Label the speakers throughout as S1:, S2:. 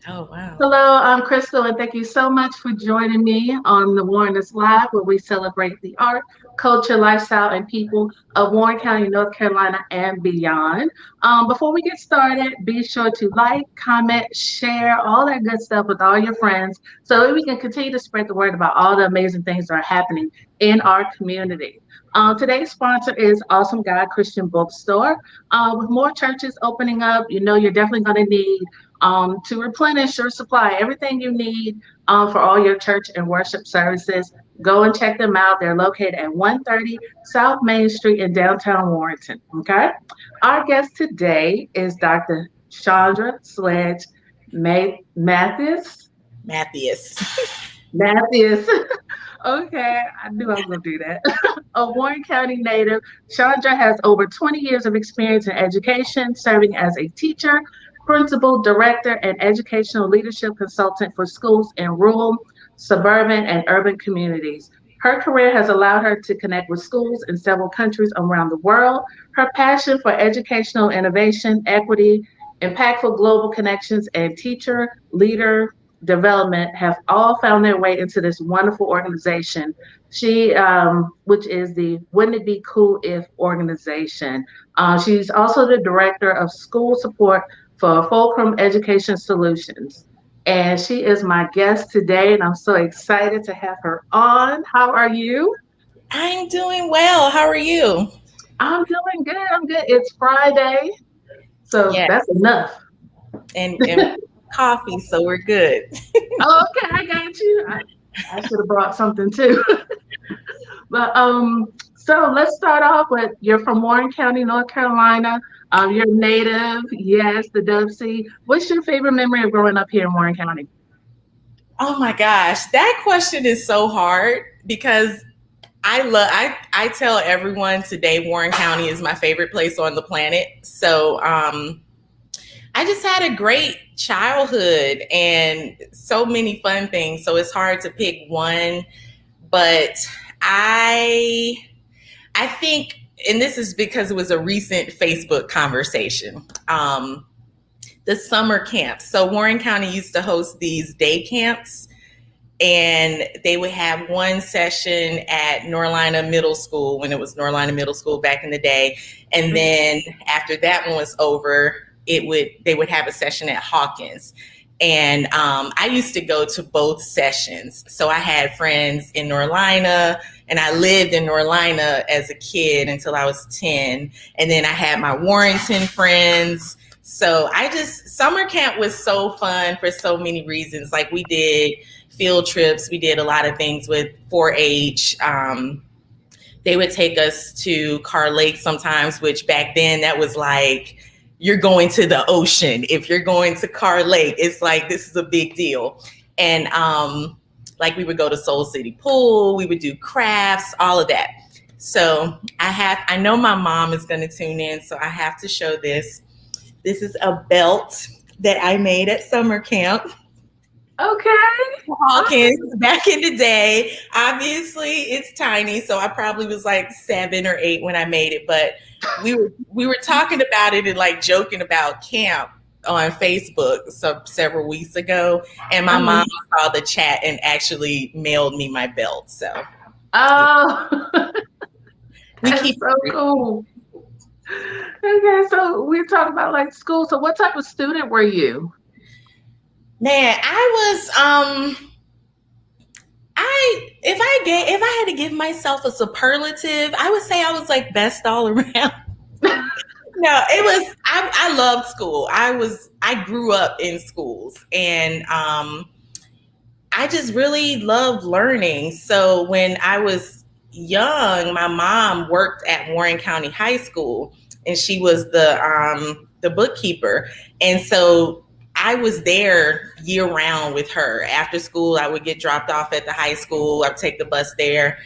S1: Oh, wow.
S2: Hello, I'm Crystal, and thank you so much for joining me on the Warrenist Live, where we celebrate the art, culture, lifestyle, and people of Warren County, North Carolina, and beyond. Before we get started, be sure to like, comment, share, all that good stuff with all your friends so that we can continue to spread the word about all the amazing things that are happening in our community. Today's sponsor is Awesome God Christian Bookstore. With more churches opening up, you know you're definitely going to need to replenish your supply, everything you need for all your church and worship services. Go and check them out. They're located at 130 South Main Street in downtown Warrenton. Okay. Our guest today is Dr. Chandra Sledge Mathias.
S1: Mathias.
S2: Mathias. Okay, I knew I was going to do that. A Warren County native, Chandra has over 20 years of experience in education, serving as a teacher, principal, director, and educational leadership consultant for schools in rural, suburban, and urban communities. Her career has allowed her to connect with schools in several countries around the world. Her passion for educational innovation, equity, impactful global connections, and teacher leader development have all found their way into this wonderful organization. Which is the Wouldn't It Be Cool If organization. She's also the director of school support for Fulcrum Education Solutions. And she is my guest today, and I'm so excited to have her on. How are you?
S1: I'm doing well. How are you?
S2: I'm doing good. I'm good. It's Friday, so
S1: Yeah,
S2: that's enough.
S1: and coffee, so we're good.
S2: Okay, I got you. I should have brought something too. But so let's start off with you're from Warren County, North Carolina. You're native, yes, the Dove Sea. What's your favorite memory of growing up here in Warren County?
S1: Oh my gosh, that question is so hard because I tell everyone today Warren County is my favorite place on the planet. So I just had a great childhood and so many fun things. So it's hard to pick one, but I I think, and this is because it was a recent Facebook conversation. The summer camps. So Warren County used to host these day camps, and they would have one session at Norlina Middle School when it was Norlina Middle School back in the day, and then after that one was over, they would have a session at Hawkins. And I used to go to both sessions. So I had friends in Norlina, and I lived in Norlina as a kid until I was 10. And then I had my Warrenton friends. So summer camp was so fun for so many reasons. Like, we did field trips. We did a lot of things with 4-H. They would take us to Carr Lake sometimes, which back then that was like, you're going to the ocean. If you're going to Carr Lake, it's like, this is a big deal. And like, we would go to Soul City Pool, we would do crafts, all of that. So I know my mom is going to tune in, so I have to show this. This is a belt that I made at summer camp.
S2: Okay.
S1: Hawkins back in the day. Obviously, it's tiny, so I probably was like 7 or 8 when I made it. But we were talking about it and like joking about camp on Facebook several weeks ago, and my mom saw the chat and actually mailed me my belt. So,
S2: we keep so cool. Okay, so we're talking about like school. So, what type of student were you?
S1: Man, I was if I had to give myself a superlative, I would say I was like best all around. No, it was I loved school. I grew up in schools, and I just really loved learning. So when I was young, my mom worked at Warren County High School, and she was the bookkeeper. And so I was there year round with her. After school, I would get dropped off at the high school. I would take the bus there.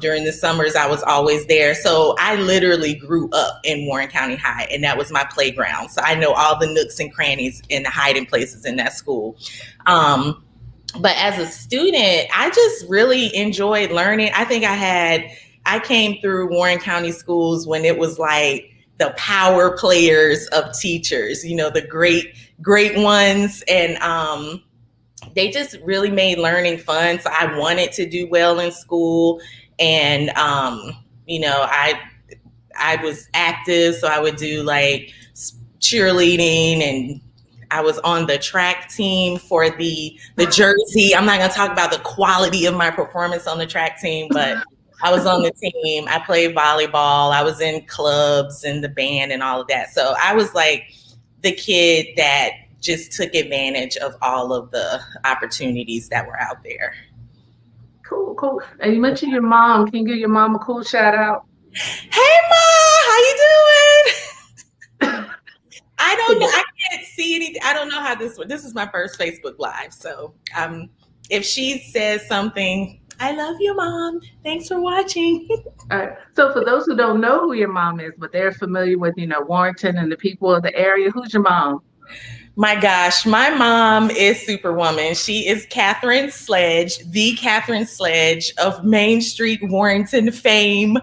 S1: During the summers, I was always there. So I literally grew up in Warren County High, and that was my playground. So I know all the nooks and crannies and the hiding places in that school. But as a student, I just really enjoyed learning. I think I came through Warren County schools when it was like, the power players of teachers, you know, the great ones. And they just really made learning fun. So I wanted to do well in school. And, you know, I was active. So I would do like cheerleading, and I was on the track team for the jersey. I'm not going to talk about the quality of my performance on the track team, but I was on the team. I played volleyball. I was in clubs and the band and all of that. So I was like the kid that just took advantage of all of the opportunities that were out there.
S2: Cool. And you mentioned your mom. Can you give your mom a cool shout out?
S1: Hey, Ma, how you doing? I don't know. I can't see anything. I don't know how this is my first Facebook Live. So if she says something, I love you, Mom. Thanks for watching.
S2: All right. So for those who don't know who your mom is, but they're familiar with, you know, Warrenton and the people of the area, who's your mom?
S1: My gosh, my mom is Superwoman. She is Catherine Sledge, the Catherine Sledge of Main Street Warrenton fame.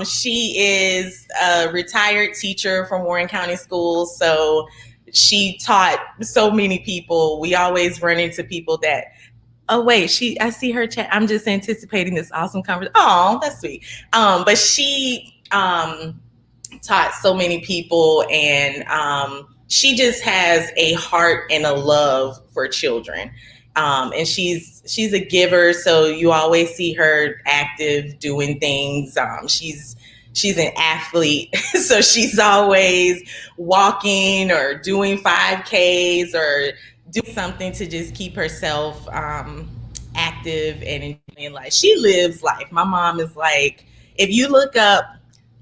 S1: She is a retired teacher from Warren County Schools. So she taught so many people. We always run into people that, oh wait, I see her chat. I'm just anticipating this awesome conversation. Oh, that's sweet. But she taught so many people, and she just has a heart and a love for children. And she's a giver. So you always see her active doing things. She's an athlete. So she's always walking or doing 5Ks or doing something to just keep herself active and enjoying life. She lives life. My mom is like, if you look up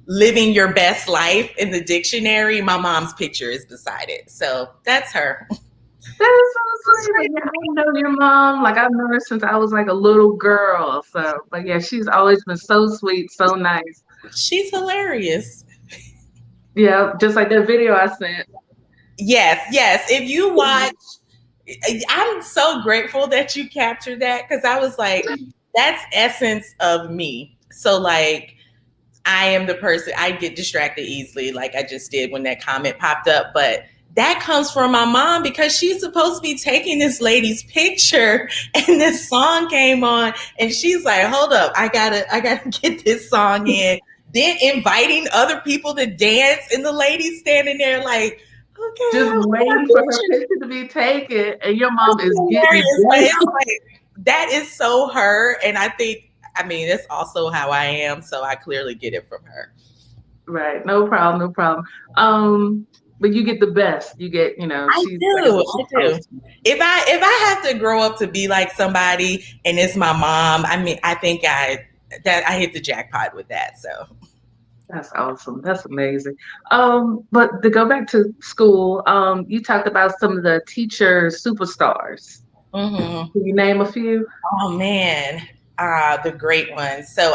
S1: living your best life in the dictionary, my mom's picture is beside it. So that's her.
S2: That is so sweet. I know your mom. Like, I've known her since I was like a little girl. So, but yeah, she's always been so sweet, so nice.
S1: She's hilarious.
S2: Yeah, just like that video I sent.
S1: Yes. If you watch, I'm so grateful that you captured that, because I was like, that's essence of me. So like, I am the person, I get distracted easily, like I just did when that comment popped up. But that comes from my mom, because she's supposed to be taking this lady's picture and this song came on and she's like, hold up, I gotta get this song in. Then inviting other people to dance, and the lady's standing there like, okay.
S2: Just waiting for her picture to be taken, and your mom is getting
S1: like, that is so her. And I think, I mean, that's also how I am. So I clearly get it from her.
S2: Right. No problem. But you get the best. You get, you know.
S1: I do. If I have to grow up to be like somebody and it's my mom, I mean, I think I hit the jackpot with that. So.
S2: That's awesome. That's amazing. But to go back to school, you talked about some of the teacher superstars.
S1: Mm-hmm.
S2: Can you name a few?
S1: Oh man, the great ones. So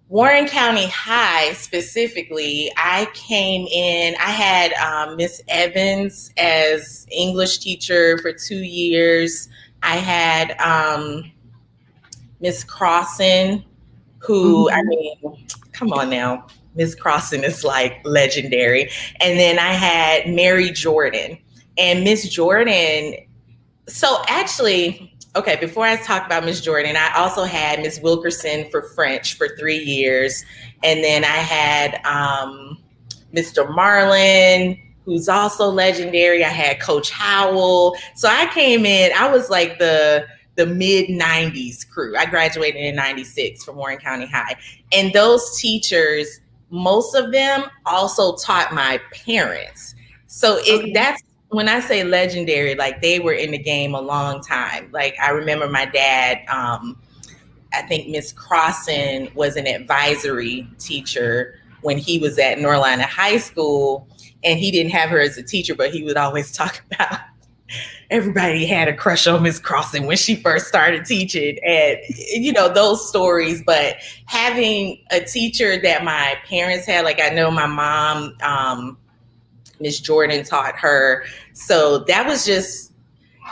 S1: Warren County High specifically, I came in, I had Miss Evans as English teacher for 2 years. I had Miss Crossan, who, I mean, come on now, Miss Crossan is like legendary. And then I had Mary Jordan, and Miss Jordan. So actually, okay, before I talk about Miss Jordan, I also had Miss Wilkerson for French for 3 years. And then I had Mr. Marlin, who's also legendary. I had Coach Howell. So I came in, I was like the mid 90s crew. I graduated in 96 from Warren County High. And those teachers, most of them also taught my parents. So that's, when I say legendary, like they were in the game a long time. Like I remember my dad, I think Miss Crossan was an advisory teacher when he was at Norlina High School, and he didn't have her as a teacher, but he would always talk about everybody had a crush on Miss Crossan when she first started teaching, and you know, those stories. But having a teacher that my parents had, like I know my mom, Miss Jordan taught her. So that was just,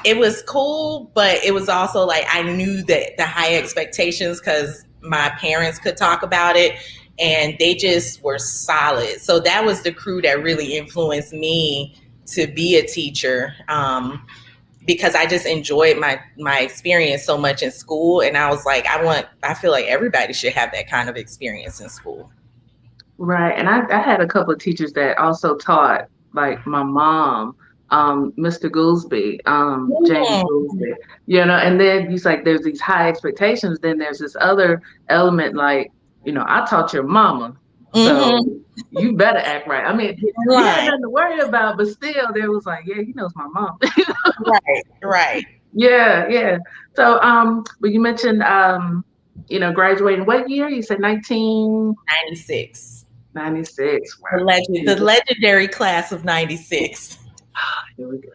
S1: it was cool, but it was also like, I knew that the high expectations, because my parents could talk about it. and they just were solid. So that was the crew that really influenced me to be a teacher, because I just enjoyed my experience so much in school. And I was like, I feel like everybody should have that kind of experience in school.
S2: Right. And I had a couple of teachers that also taught, like my mom, Mr. Goolsby, James Goolsby, and then he's like, there's these high expectations. Then there's this other element, like, I taught your mama, so you better act right. I mean, you had nothing to worry about, but still there was like, yeah, he knows my mom.
S1: Right.
S2: Yeah. So, but you mentioned, graduating what year? You said
S1: 1996.
S2: 96. Wow.
S1: The legendary class of 96.
S2: Here we go.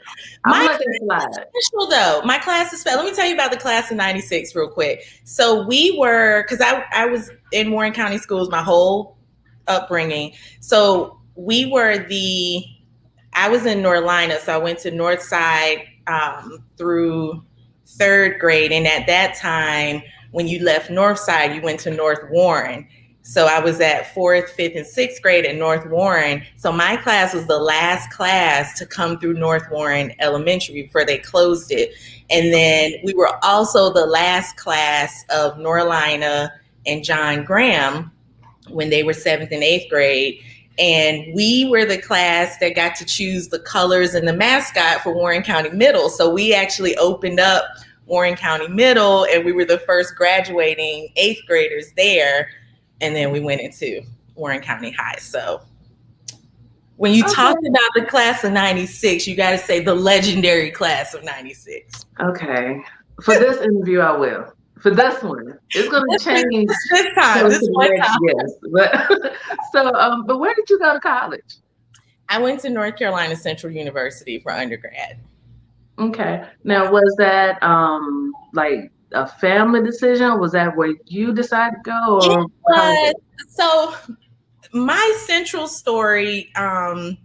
S2: I'm
S1: special though. My class is special. Let me tell you about the class of 96 real quick. So we were, because I was in Warren County schools my whole upbringing. So we were I was in Norlina, so I went to Northside through third grade. And at that time, when you left Northside, you went to North Warren. So I was at fourth, fifth, and sixth grade at North Warren. So my class was the last class to come through North Warren Elementary before they closed it. And then we were also the last class of Norlina and John Graham when they were seventh and eighth grade. And we were the class that got to choose the colors and the mascot for Warren County Middle. So we actually opened up Warren County Middle, and we were the first graduating eighth graders there. And then we went into Warren County High. So when you talk about the class of 96, you got to say the legendary class of 96.
S2: Okay. For this interview, I will. For this one, it's going to change.
S1: This time.
S2: Yes. But where did you go to college?
S1: I went to North Carolina Central University for undergrad.
S2: Okay. Now, was that like a family decision? Or was that where you decided to go? Or
S1: it was. So my Central story, I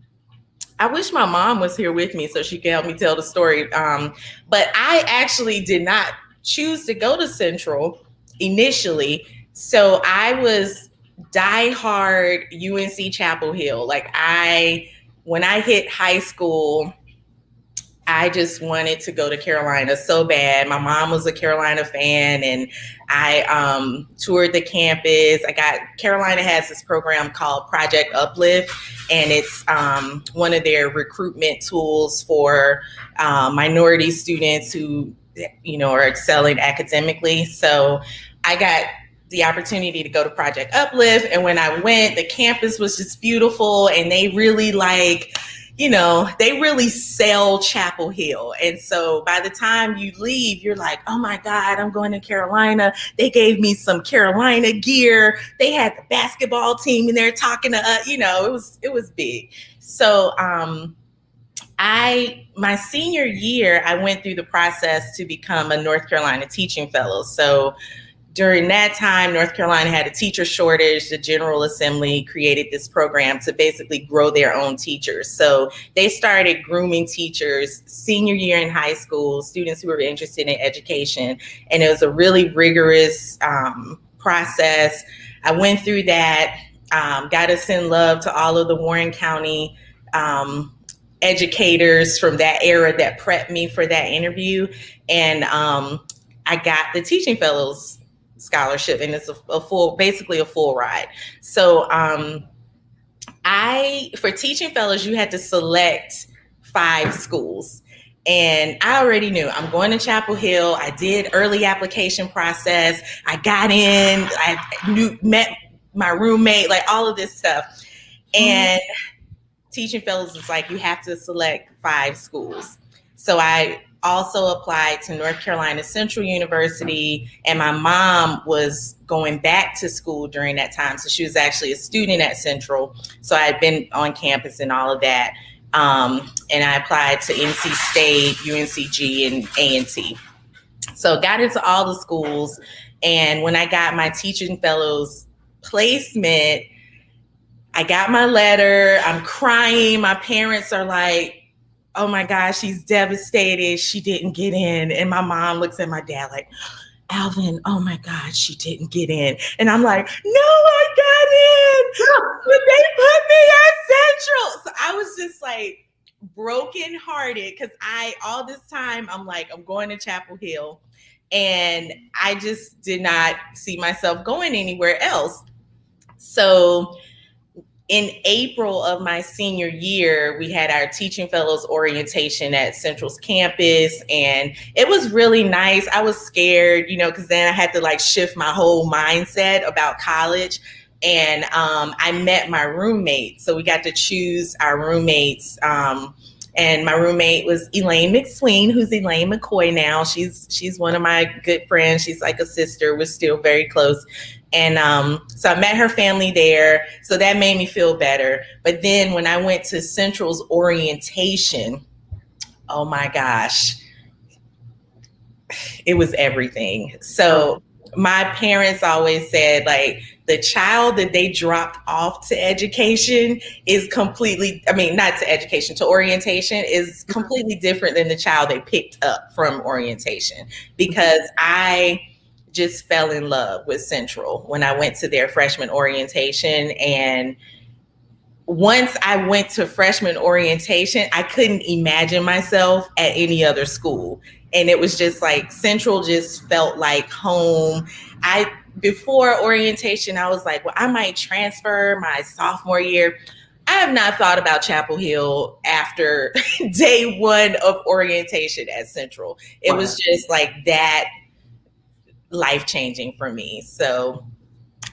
S1: wish my mom was here with me so she could help me tell the story. But I actually did not choose to go to Central initially. So I was diehard UNC Chapel Hill. Like when I hit high school, I just wanted to go to Carolina so bad. My mom was a Carolina fan, and I toured the campus. Carolina has this program called Project Uplift, and it's one of their recruitment tools for minority students who, are excelling academically. So I got the opportunity to go to Project Uplift, and when I went, the campus was just beautiful, and they really they really sell Chapel Hill. And so by the time you leave, you're like, oh my God, I'm going to Carolina. They gave me some Carolina gear. They had the basketball team in there talking to us, it was big. So my senior year, I went through the process to become a North Carolina teaching fellow. So during that time, North Carolina had a teacher shortage. The General Assembly created this program to basically grow their own teachers. So they started grooming teachers senior year in high school, students who were interested in education. And it was a really rigorous process. I went through that, got to send love to all of the Warren County educators from that era that prepped me for that interview. And I got the Teaching Fellows Scholarship, and it's basically a full ride. So for Teaching Fellows, you had to select 5 schools. And I already knew I'm going to Chapel Hill. I did early application process. I got in, met my roommate, like all of this stuff. And Teaching Fellows is like, you have to select 5 schools. So I also applied to North Carolina Central University, and my mom was going back to school during that time. So she was actually a student at Central. So I had been on campus and all of that. And I applied to NC State, UNCG, and A&T. So got into all the schools. And when I got my Teaching Fellows placement, I got my letter. I'm crying. My parents are like, oh my gosh, she's devastated. She didn't get in. And my mom looks at my dad like, Alvin, oh my God, she didn't get in. And I'm like, no, I got in. But they put me at Central. So I was just like brokenhearted because all this time, I'm like, I'm going to Chapel Hill. And I just did not see myself going anywhere else. So in April of my senior year, we had our teaching fellows orientation at Central's campus, and it was really nice. I was scared, because then I had to like shift my whole mindset about college. And I met my roommate. So we got to choose our roommates. And my roommate was Elaine McSween, who's Elaine McCoy now. She's one of my good friends. She's like a sister. We're still very close. And so I met her family there. So that made me feel better. But then when I went to Central's orientation, oh my gosh, it was everything. So my parents always said, like, the child that they dropped off to education is completely, not to education, to orientation is completely different than the child they picked up from orientation, because I just fell in love with Central when I went to their freshman orientation. And once I went to freshman orientation, I couldn't imagine myself at any other school. And it was just like Central just felt like home. Before orientation, I was like, well, I might transfer my sophomore year. I have not thought about Chapel Hill after day one of orientation at Central. It was just like that life-changing for me. So,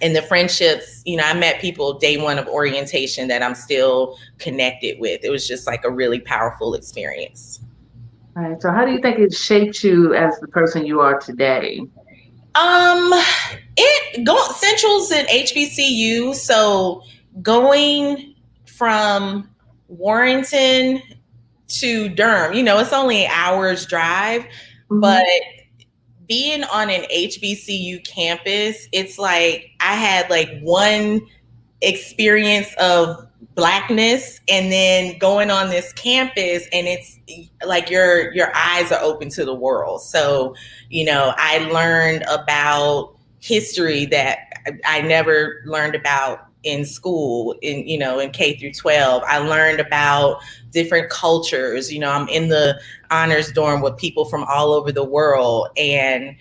S1: and the friendships, I met people day one of orientation that I'm still connected with. It was just like a really powerful experience.
S2: All right. So how do you think it shaped you as the person you are today?
S1: Central's an HBCU, so going from Warrenton to Durham, it's only an hour's drive, but being on an HBCU campus, it's like I had like one experience of Blackness, and then going on this campus, and it's like your eyes are open to the world. So, I learned about history that I never learned about in school, in K through 12. I learned about different cultures. I'm in the honors dorm with people from all over the world, and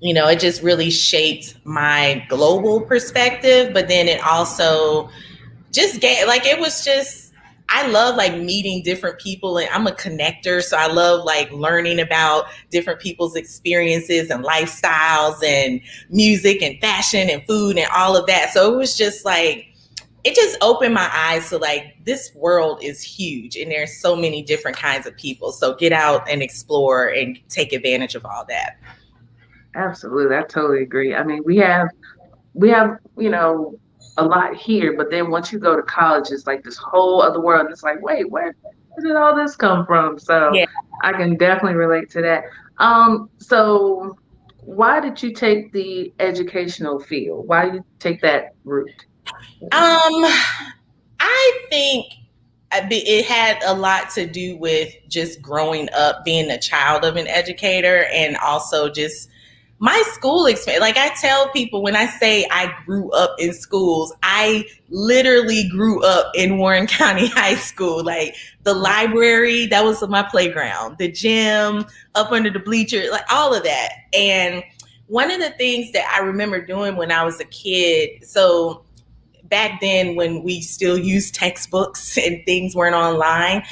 S1: it just really shaped my global perspective. But then it also just I love like meeting different people, and I'm a connector. So I love like learning about different people's experiences and lifestyles and music and fashion and food and all of that. So it was just like, it just opened my eyes to like, this world is huge and there's so many different kinds of people. So get out and explore and take advantage of all that.
S2: Absolutely. I totally agree. We have, a lot here, but then once you go to college, it's like this whole other world. And it's like, wait, where did all this come from? So yeah. I can definitely relate to that. So why did you take the educational field? Why did you take that route?
S1: I think it had a lot to do with just growing up, being a child of an educator, and also just my school experience. Like I tell people when I say I grew up in schools, I literally grew up in Warren County High School. Like the library, that was my playground, the gym, up under the bleachers, like all of that. And one of the things that I remember doing when I was a kid, so back then when we still used textbooks and things weren't online,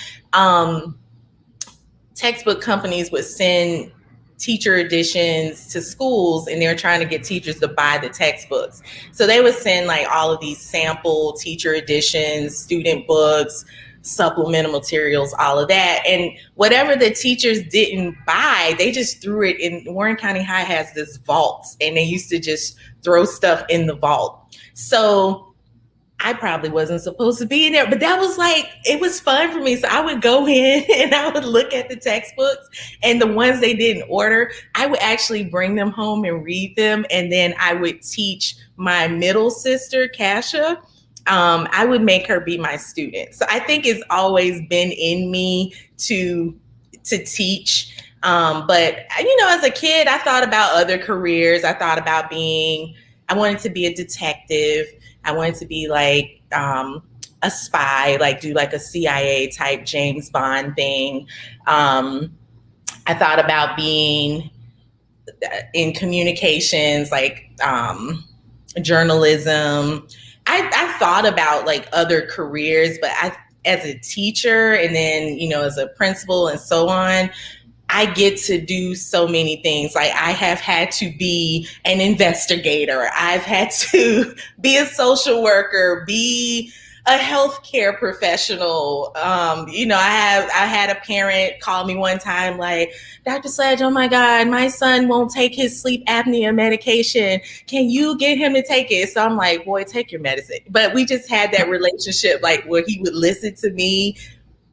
S1: textbook companies would send teacher editions to schools, and they're trying to get teachers to buy the textbooks. So they would send like all of these sample teacher editions, student books, supplemental materials, all of that. And whatever the teachers didn't buy, they just threw it in. Warren County High has this vault, and they used to just throw stuff in the vault. So I probably wasn't supposed to be in there, but that was like, it was fun for me. So I would go in and I would look at the textbooks, and the ones they didn't order, I would actually bring them home and read them. And then I would teach my middle sister, Kasha. I would make her be my student. So I think it's always been in me to teach. But as a kid, I thought about other careers. I thought about I wanted to be a detective. I wanted to be like a spy, like do like a CIA type James Bond thing. I thought about being in communications, like journalism. I thought about like other careers, but as a teacher and then, as a principal and so on, I get to do so many things. Like I have had to be an investigator. I've had to be a social worker, be a healthcare professional. I had a parent call me one time like, Dr. Sledge, oh my God, my son won't take his sleep apnea medication. Can you get him to take it? So I'm like, boy, take your medicine. But we just had that relationship, like where he would listen to me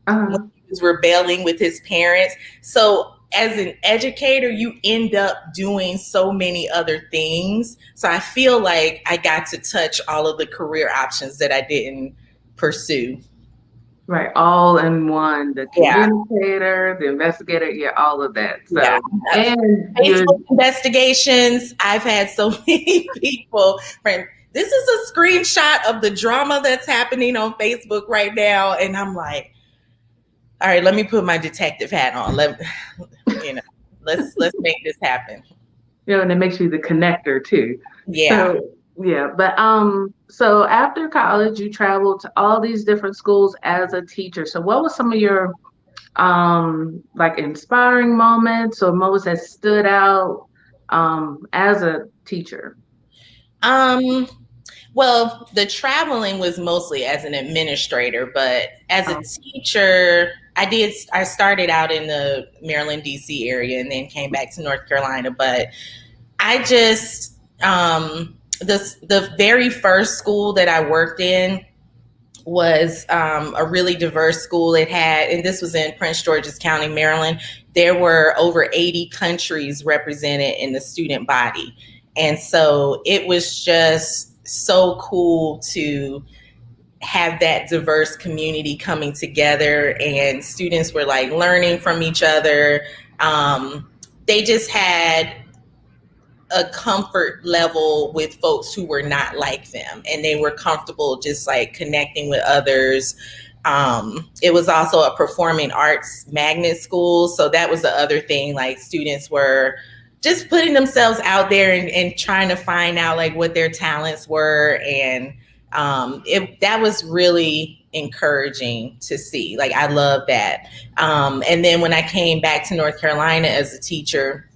S1: when he was rebelling with his parents. So as an educator, you end up doing so many other things. So I feel like I got to touch all of the career options that I didn't pursue.
S2: Right, all in one, the communicator, the investigator, all of that. So, and
S1: Facebook investigations, I've had so many people. This is a screenshot of the drama that's happening on Facebook right now. And I'm like, all right, let me put my detective hat on. Let's make this happen.
S2: And it makes you the connector too.
S1: Yeah.
S2: But so after college, you traveled to all these different schools as a teacher. So what was some of your like inspiring moments or moments that stood out as a teacher?
S1: Well, the traveling was mostly as an administrator, but as a teacher, I started out in the Maryland, DC area and then came back to North Carolina. But I just, the very first school that I worked in was a really diverse school. It had, and this was in Prince George's County, Maryland. There were over 80 countries represented in the student body. And so it was just so cool to have that diverse community coming together, and students were like learning from each other. They just had a comfort level with folks who were not like them, and they were comfortable just like connecting with others. It was also a performing arts magnet school. So that was the other thing, like students were just putting themselves out there and trying to find out like what their talents were. And that was really encouraging to see. Like, I love that. And then when I came back to North Carolina as a teacher,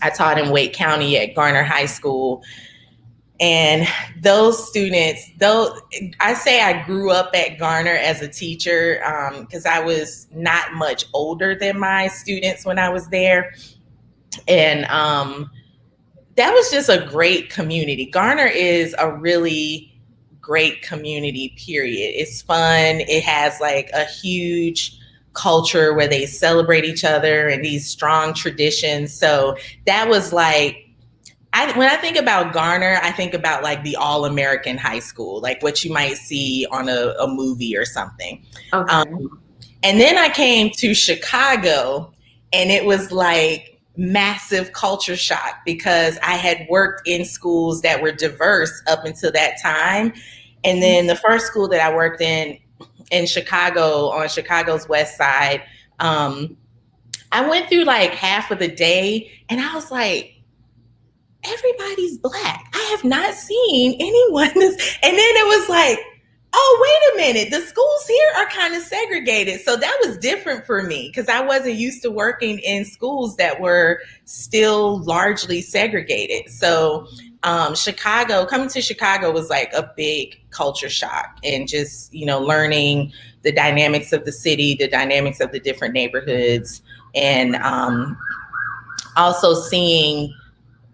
S1: I taught in Wake County at Garner High School. And those students, though I say I grew up at Garner as a teacher, because I was not much older than my students when I was there. And that was just a great community. Garner is a really great community, period. It's fun. It has like a huge culture where they celebrate each other and these strong traditions. So that was like, when I think about Garner, I think about like the all-American high school, like what you might see on a movie or something.
S2: Okay.
S1: And then I came to Chicago, and it was like massive culture shock because I had worked in schools that were diverse up until that time. And then the first school that I worked in Chicago, on Chicago's west side, I went through like half of the day and I was like, everybody's Black. I have not seen anyone. And then it was like, oh, wait a minute. The schools here are kind of segregated. So that was different for me because I wasn't used to working in schools that were still largely segregated. So coming to Chicago was like a big culture shock, and just, learning the dynamics of the city, the dynamics of the different neighborhoods, and also seeing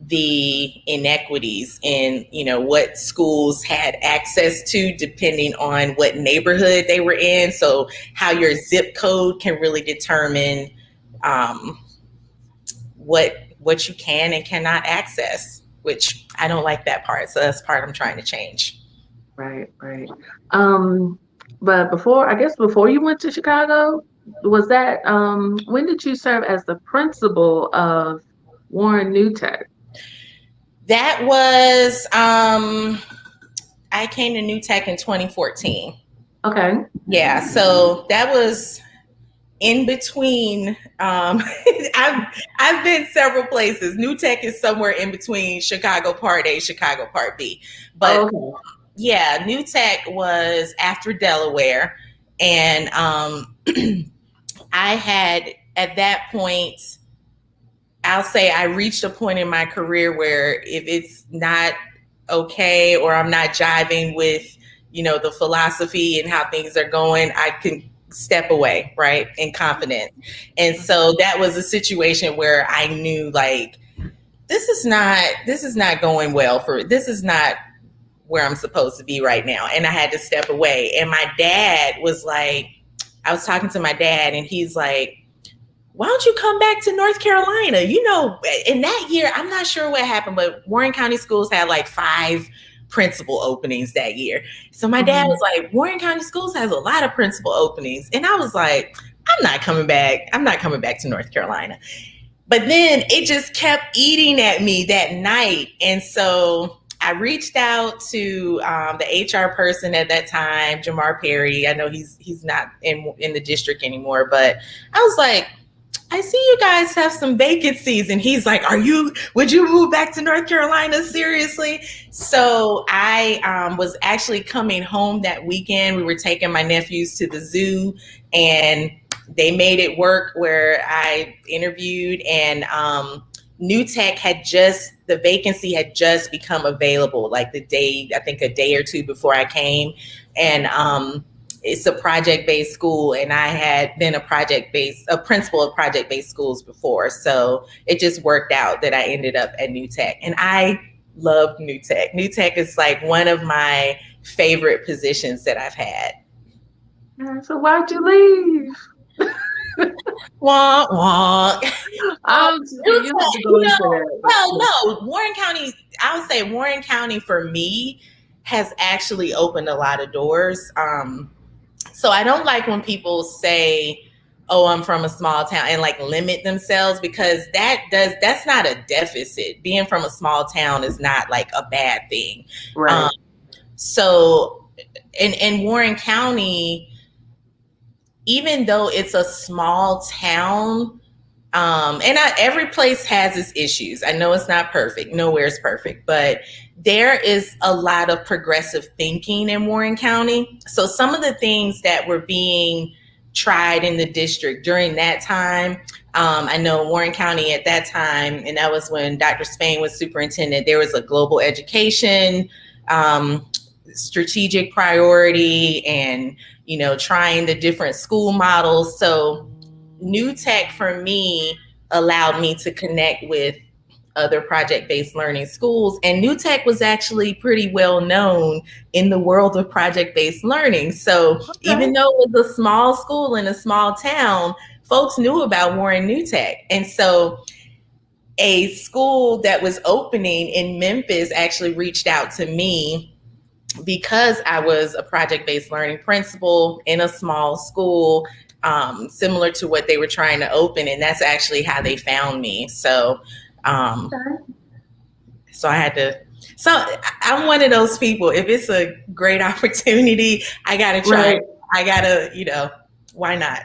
S1: the inequities in, what schools had access to depending on what neighborhood they were in. So how your zip code can really determine what you can and cannot access, which I don't like that part. So that's part I'm trying to change.
S2: Right. But before you went to Chicago, was that when did you serve as the principal of Warren New Tech?
S1: That was I came to New Tech in 2014.
S2: Okay.
S1: Yeah, so that was in between. I've been several places. New Tech is somewhere in between Chicago Part A, Chicago Part B. But
S2: Okay.
S1: yeah, New Tech was after Delaware, and I had at that point, I'll say I reached a point in my career where if it's not okay or I'm not jiving with, the philosophy and how things are going, I can step away, right? In confidence. And so that was a situation where I knew like this is not going well this is not where I'm supposed to be right now. And I had to step away. And my dad was like, I was talking to my dad and he's like, why don't you come back to North Carolina? In that year, I'm not sure what happened, but Warren County Schools had like 5 principal openings that year. So my dad was like, Warren County Schools has a lot of principal openings. And I was like, I'm not coming back. I'm not coming back to North Carolina. But then it just kept eating at me that night. And so I reached out to the HR person at that time, Jamar Perry. I know he's not in the district anymore, but I was like, I see you guys have some vacancies. And he's like, would you move back to North Carolina? Seriously? So I was actually coming home that weekend. We were taking my nephews to the zoo and they made it work where I interviewed, and New Tech the vacancy had just become available, like I think a day or two before I came. And it's a project-based school, and I had been a principal of project-based schools before. So it just worked out that I ended up at New Tech, and I loved New Tech. New Tech is like one of my favorite positions that I've had.
S2: So why'd you leave?
S1: Wonk, wonk. Warren County, I would say Warren County for me has actually opened a lot of doors. So I don't like when people say, oh, I'm from a small town and like limit themselves, because that's not a deficit. Being from a small town is not like a bad thing.
S2: Right.
S1: So in Warren County, even though it's a small town, every place has its issues. I know it's not perfect. Nowhere is perfect, but there is a lot of progressive thinking in Warren County. So some of the things that were being tried in the district during that time, I know Warren County at that time, and that was when Dr. Spain was superintendent, there was a global education strategic priority and, trying the different school models. So New Tech for me allowed me to connect with other project-based learning schools. And New Tech was actually pretty well known in the world of project-based learning. So even though it was a small school in a small town, folks knew about Warren New Tech. And so a school that was opening in Memphis actually reached out to me because I was a project-based learning principal in a small school, similar to what they were trying to open. And that's actually how they found me. So so I had to, I'm one of those people, if it's a great opportunity, I got to try. Right. I got to, why not?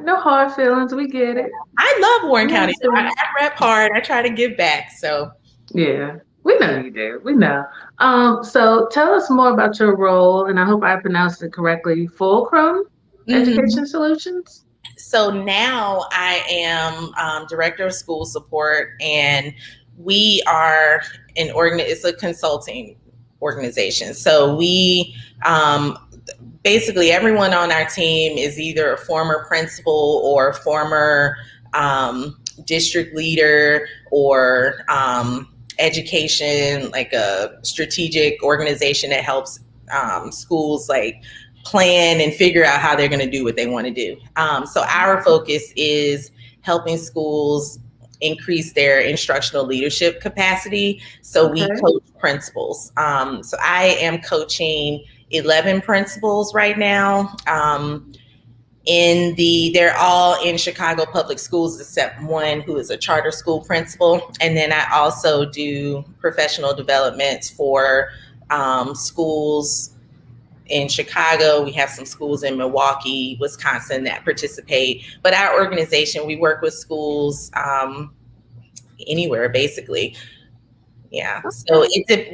S2: No hard feelings. We get it.
S1: I love Warren County. I rep hard. I try to give back. So
S2: yeah. We know you do. We know. So tell us more about your role, and I hope I pronounced it correctly, Fulcrum Education Solutions.
S1: So now I am director of school support, and we are it's a consulting organization. So we basically everyone on our team is either a former principal or former district leader or education, like a strategic organization that helps schools like plan and figure out how they're going to do what they want to do. So our focus is helping schools increase their instructional leadership capacity. So we coach principals. So I am coaching 11 principals right now. they're all in Chicago public schools except one who is a charter school principal. And then I also do professional development for schools in Chicago. We have some schools in Milwaukee, Wisconsin that participate. But our organization, we work with schools anywhere basically. Yeah. So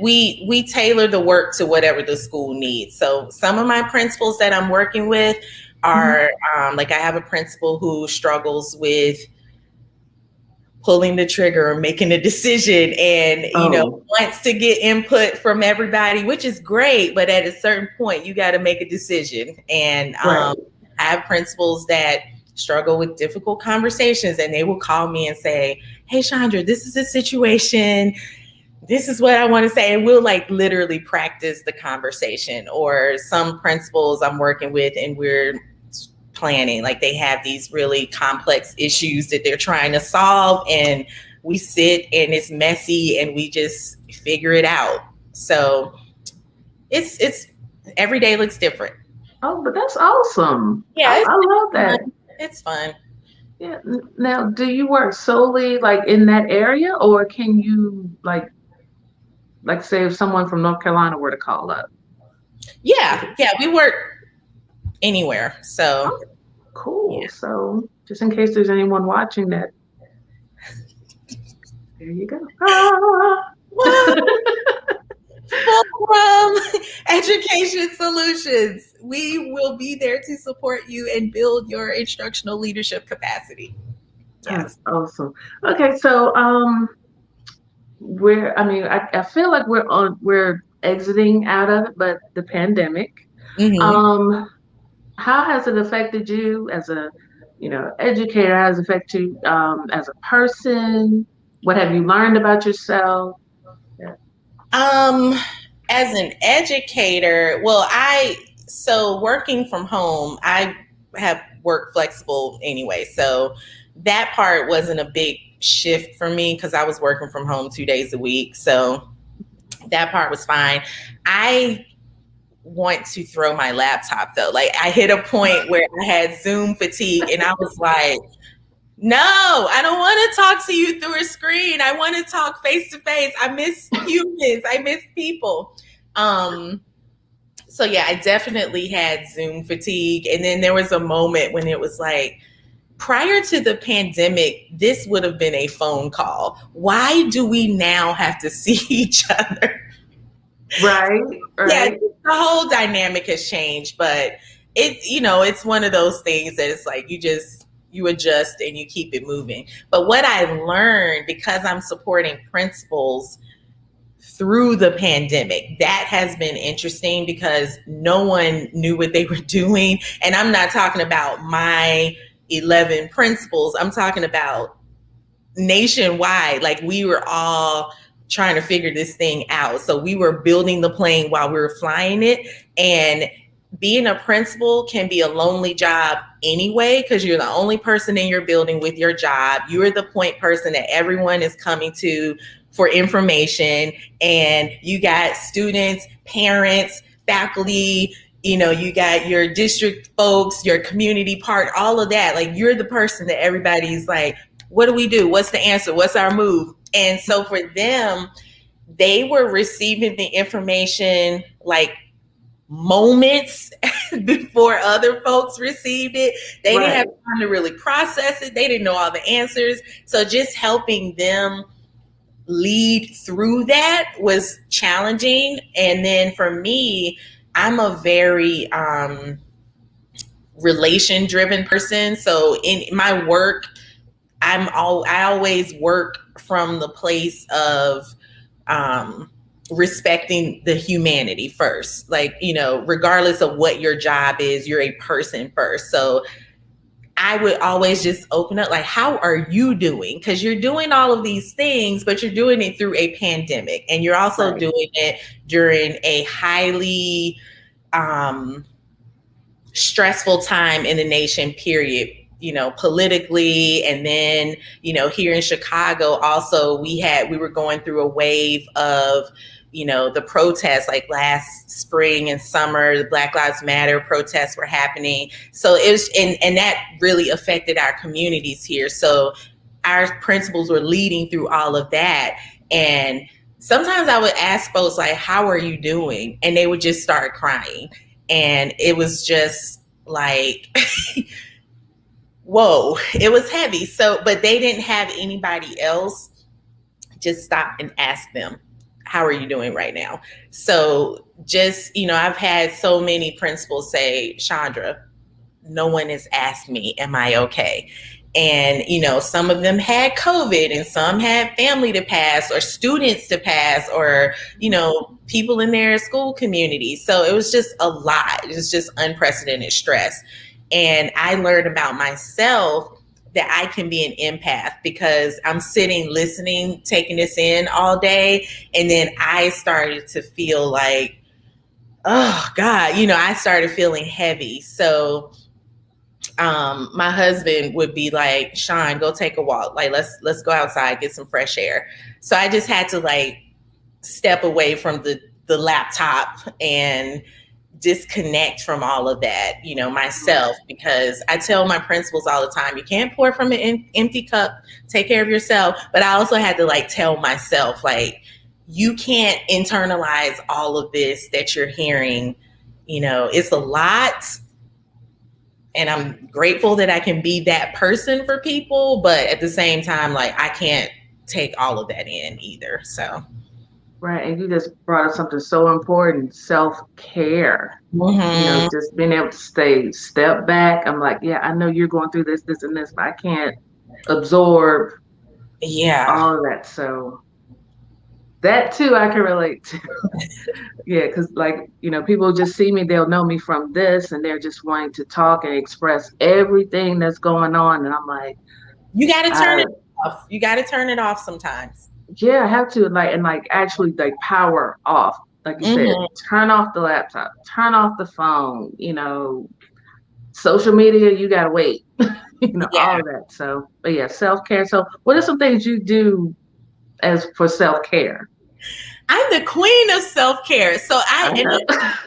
S1: we tailor the work to whatever the school needs. So some of my principals that I'm working with are like I have a principal who struggles with pulling the trigger or making a decision and, wants to get input from everybody, which is great. But at a certain point, you got to make a decision. And I have principals that struggle with difficult conversations, and they will call me and say, hey, Chandra, this is a situation. This is what I want to say. And we'll like literally practice the conversation. Or some principals I'm working with and we're planning, like they have these really complex issues that they're trying to solve, and we sit and it's messy and we just figure it out. So it's every day looks different.
S2: Oh, but that's awesome.
S1: Yeah,
S2: I love that.
S1: It's fun.
S2: Yeah. Now, do you work solely like in that area, or can you like say if someone from North Carolina were to call up?
S1: Yeah, we work anywhere. So
S2: cool. Yeah. So just in case there's anyone watching that, there you go.
S1: Fulcrum Education Solutions. We will be there to support you and build your instructional leadership capacity.
S2: Yes. That's awesome. Okay, so I feel like we're exiting out of it, but the pandemic. How has it affected you as a educator? How has it affected you as a person? What have you learned about yourself? Yeah.
S1: As an educator, so working from home, I have worked flexible anyway. So that part wasn't a big shift for me because I was working from home 2 days a week. So that part was fine. I want to throw my laptop though. Like I hit a point where I had Zoom fatigue and I was like, no, I don't want to talk to you through a screen. I want to talk face to face. I miss humans. I miss people. So yeah, I definitely had Zoom fatigue. And then there was a moment when it was like, prior to the pandemic, this would have been a phone call. Why do we now have to see each other?
S2: Right.
S1: Yeah, the whole dynamic has changed, but it's one of those things that it's like you adjust and you keep it moving. But what I learned, because I'm supporting principals through the pandemic, that has been interesting because no one knew what they were doing. And I'm not talking about my 11 principals. I'm talking about nationwide. Like we were all trying to figure this thing out. So we were building the plane while we were flying it. And being a principal can be a lonely job anyway, because you're the only person in your building with your job. You're the point person that everyone is coming to for information. And you got students, parents, faculty, you got your district folks, your community part, all of that. Like you're the person that everybody's like, what do we do? What's the answer? What's our move? And so for them, they were receiving the information like moments before other folks received it. They didn't have time to really process it. They didn't know all the answers. So just helping them lead through that was challenging. And then for me, I'm a very relation-driven person. So in my work, I always work from the place of respecting the humanity first. Like, regardless of what your job is, you're a person first. So I would always just open up like, how are you doing? Because you're doing all of these things, but you're doing it through a pandemic. And you're also doing it during a highly stressful time in the nation, period. Politically. And then, here in Chicago, also we were going through a wave of the protests like last spring and summer, the Black Lives Matter protests were happening. So it was, and that really affected our communities here. So our principals were leading through all of that. And sometimes I would ask folks like, how are you doing? And they would just start crying. And it was just like, whoa, it was heavy. So, but they didn't have anybody else just stop and ask them, how are you doing right now? So just, I've had so many principals say, Chandra, no one has asked me, am I okay? And, some of them had COVID and some had family to pass or students to pass or, people in their school community. So it was just a lot. It was just unprecedented stress. And I learned about myself that I can be an empath because I'm sitting, listening, taking this in all day. And then I started to feel like, oh God, I started feeling heavy. So my husband would be like, Sean, go take a walk. Like, let's go outside, get some fresh air. So I just had to like step away from the laptop and disconnect from all of that, myself, because I tell my principals all the time, you can't pour from an empty cup, take care of yourself. But I also had to like tell myself, like, you can't internalize all of this that you're hearing, it's a lot. And I'm grateful that I can be that person for people, but at the same time, like, I can't take all of that in either. So.
S2: Right. And you just brought up something so important, self-care.
S1: Mm-hmm.
S2: Just being able to step back. I'm like, yeah, I know you're going through this, and this, but I can't absorb all of that. So that too, I can relate to. Yeah, because like, people just see me, they'll know me from this, and they're just wanting to talk and express everything that's going on. And I'm like,
S1: you got to turn it off. You got to turn it off sometimes.
S2: Yeah, I have to actually power off. Like you said, turn off the laptop, turn off the phone, social media, you gotta wait. All of that. So, but yeah, self-care. So what are some things you do for self-care?
S1: I'm the queen of self-care. So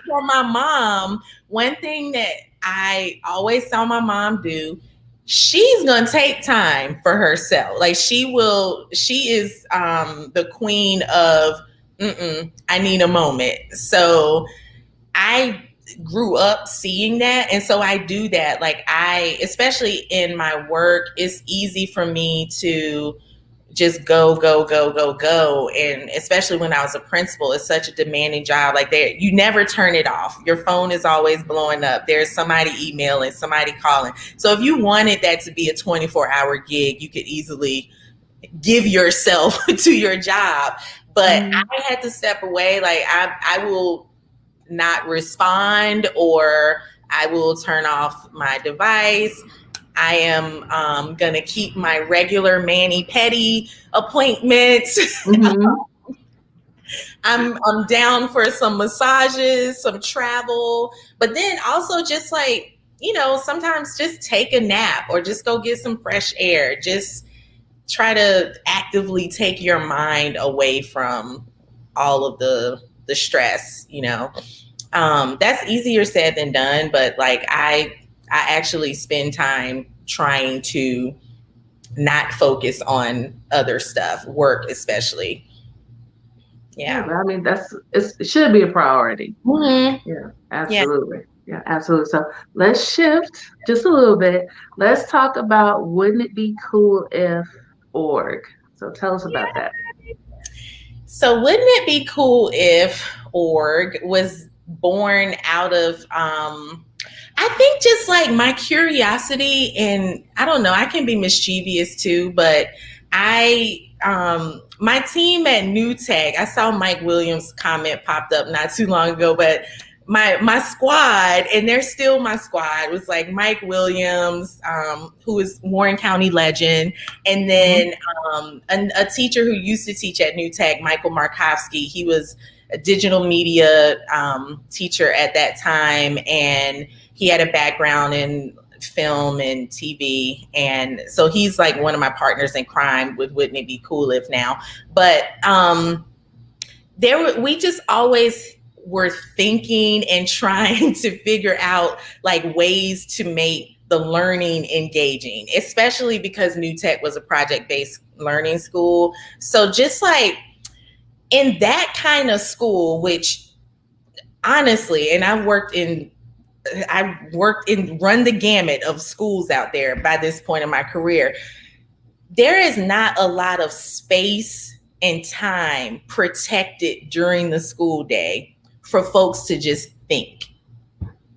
S1: for my mom, one thing that I always saw my mom do, she's going to take time for herself. Like she is the queen of, I need a moment. So I grew up seeing that. And so I do that. Like especially in my work, it's easy for me to just go. And especially when I was a principal, it's such a demanding job. Like you never turn it off. Your phone is always blowing up. There's somebody emailing, somebody calling. So if you wanted that to be a 24-hour gig, you could easily give yourself to your job. But I had to step away. Like I will not respond, or I will turn off my device. I am going to keep my regular mani-pedi appointments. I'm down for some massages, some travel, but then also just like, sometimes just take a nap or just go get some fresh air. Just try to actively take your mind away from all of the stress, That's easier said than done, but like I actually spend time trying to not focus on other stuff, work especially. Yeah.
S2: I mean, it should be a priority.
S1: Mm-hmm.
S2: Yeah, absolutely. Yeah, absolutely. So let's shift just a little bit. Let's talk about Wouldn't It Be Cool If org. So tell us about that.
S1: So Wouldn't It Be Cool If org was born out of, I think just like my curiosity, and I don't know, I can be mischievous too, but my team at New Tech, I saw Mike Williams' comment popped up not too long ago, but my squad, and they're still my squad, was like Mike Williams, who is Warren County legend, and then a teacher who used to teach at New Tech, Michael Markovsky. He was a digital media teacher at that time, and he had a background in film and TV. And so he's like one of my partners in crime with Wouldn't It Be Cool If now. But we just always were thinking and trying to figure out like ways to make the learning engaging, especially because New Tech was a project-based learning school. So just like in that kind of school, which honestly, and I've run the gamut of schools out there by this point in my career, there is not a lot of space and time protected during the school day for folks to just think.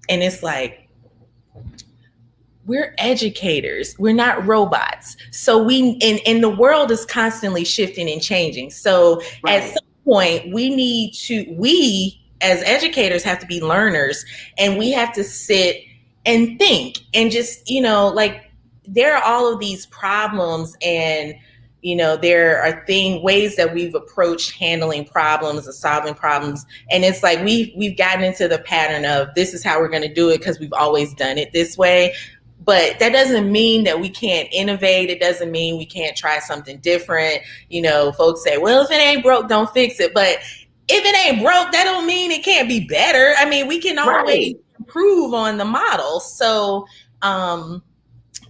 S1: And it's like, we're educators, we're not robots. So and the world is constantly shifting and changing. So right. At some point, we as educators have to be learners, and we have to sit and think and just, like, there are all of these problems, and there are ways that we've approached handling problems and solving problems, and it's like we've gotten into the pattern of this is how we're going to do it because we've always done it this way. But that doesn't mean that we can't innovate. It doesn't mean we can't try something different. Folks say, well, if it ain't broke, don't fix it. But if it ain't broke, that don't mean it can't be better. I mean, we can always improve on the model. So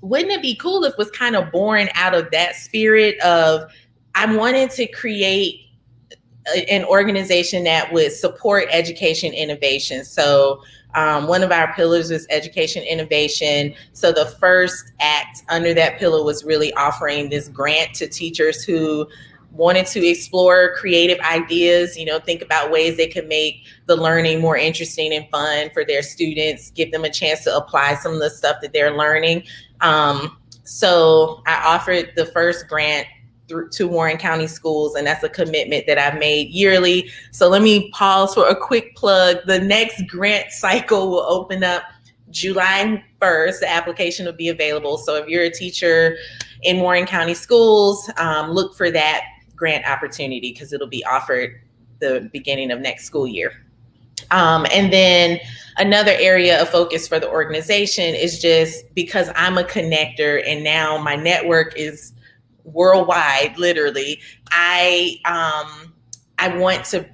S1: wouldn't it be cool if it was kind of born out of that spirit of, I wanted to create an organization that would support education innovation. So one of our pillars is education innovation. So the first act under that pillar was really offering this grant to teachers who wanted to explore creative ideas, think about ways they could make the learning more interesting and fun for their students, give them a chance to apply some of the stuff that they're learning. So I offered the first grant to Warren County schools, and that's a commitment that I've made yearly. So let me pause for a quick plug. The next grant cycle will open up July 1st. The application will be available. So if you're a teacher in Warren County schools, look for that grant opportunity because it'll be offered the beginning of next school year. And then another area of focus for the organization is just because I'm a connector and now my network is worldwide, literally, I want to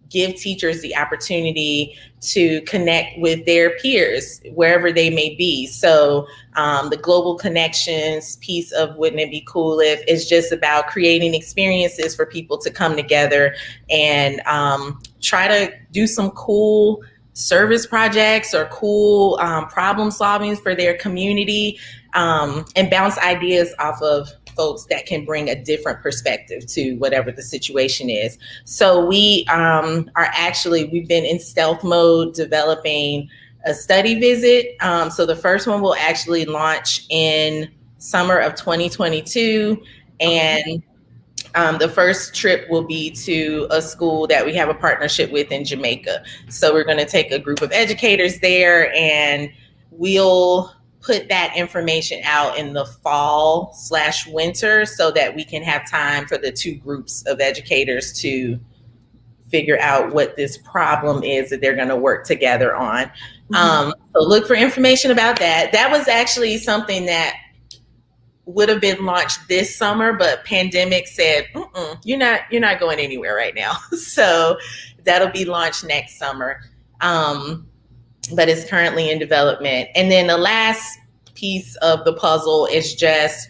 S1: give teachers the opportunity to connect with their peers wherever they may be. So the global connections piece of Wouldn't It Be Cool If is just about creating experiences for people to come together and try to do some cool service projects or cool problem solving for their community, and bounce ideas off of folks that can bring a different perspective to whatever the situation is. So we've been in stealth mode developing a study visit. So the first one will actually launch in summer of 2022. And the first trip will be to a school that we have a partnership with in Jamaica. So we're going to take a group of educators there, and we'll put that information out in the fall/winter so that we can have time for the two groups of educators to figure out what this problem is that they're going to work together on. So look for information about that. That was actually something that would have been launched this summer, but pandemic said, you're not going anywhere right now. So that'll be launched next summer. But it's currently in development. And then the last piece of the puzzle is just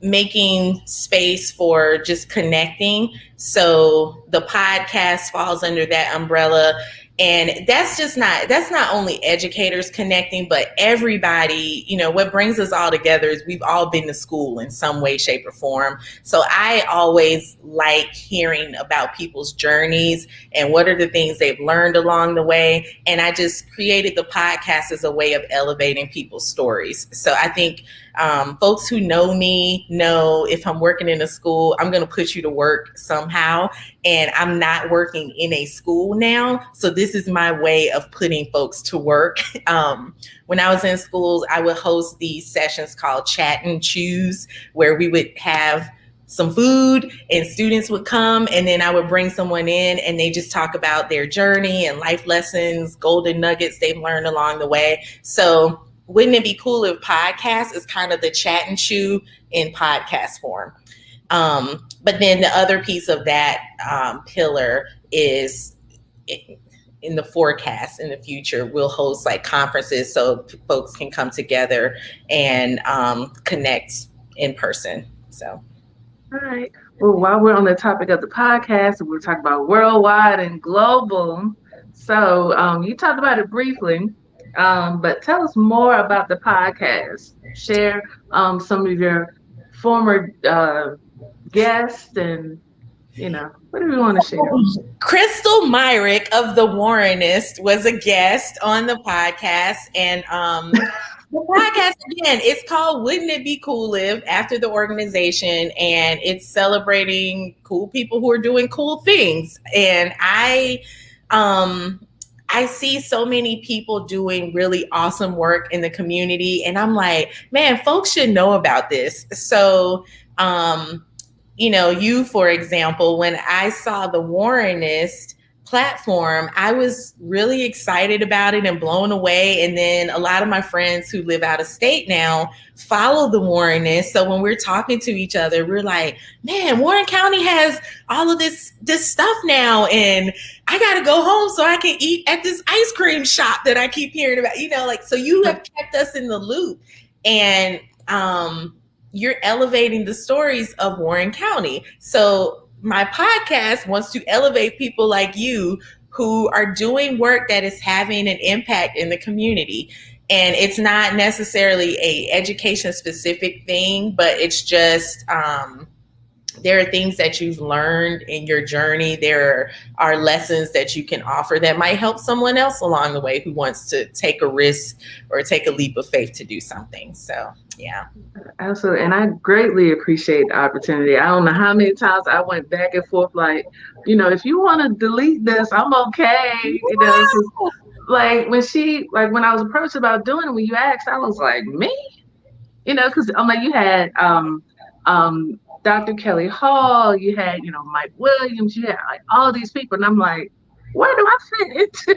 S1: making space for just connecting. So the podcast falls under that umbrella. And that's not only educators connecting, but everybody, what brings us all together is we've all been to school in some way, shape, or form. So I always like hearing about people's journeys and what are the things they've learned along the way. And I just created the podcast as a way of elevating people's stories. So I think folks who know me know if I'm working in a school, I'm going to put you to work somehow. And I'm not working in a school now. So this is my way of putting folks to work. When I was in schools, I would host these sessions called Chat and Choose, where we would have some food and students would come, and then I would bring someone in and they just talk about their journey and life lessons, golden nuggets they've learned along the way. So Wouldn't It Be Cool If podcast is kind of the Chat and Chew in podcast form. But then the other piece of that pillar is in the forecast in the future, we'll host like conferences so folks can come together and connect in person. So.
S2: All right. Well, while we're on the topic of the podcast, we're talking about worldwide and global. So you talked about it briefly, but tell us more about the podcast. Share some of your former guests and, whatever you want to share.
S1: Crystal Myrick of the Warrenist was a guest on the podcast. And the podcast, again, it's called Wouldn't It Be Cool Live, after the organization. And it's celebrating cool people who are doing cool things. And I see so many people doing really awesome work in the community. And I'm like, man, folks should know about this. So, you, for example, when I saw the Warrenist Platform, I was really excited about it and blown away. And then a lot of my friends who live out of state now follow the Warrenist. So when we're talking to each other, we're like, man, Warren County has all of this stuff now. And I got to go home so I can eat at this ice cream shop that I keep hearing about, so you have kept us in the loop. And, you're elevating the stories of Warren County. So my podcast wants to elevate people like you who are doing work that is having an impact in the community. And it's not necessarily a education specific thing, but it's just, there are things that you've learned in your journey. There are lessons that you can offer that might help someone else along the way who wants to take a risk or take a leap of faith to do something. So, yeah.
S2: Absolutely. And I greatly appreciate the opportunity. I don't know how many times I went back and forth, like, if you want to delete this, I'm okay. Like when I was approached about doing it, when you asked, I was like, me? Because I'm like, you had Dr. Kelly Hall, you had, Mike Williams, you had like all these people. And I'm like, where do I fit into?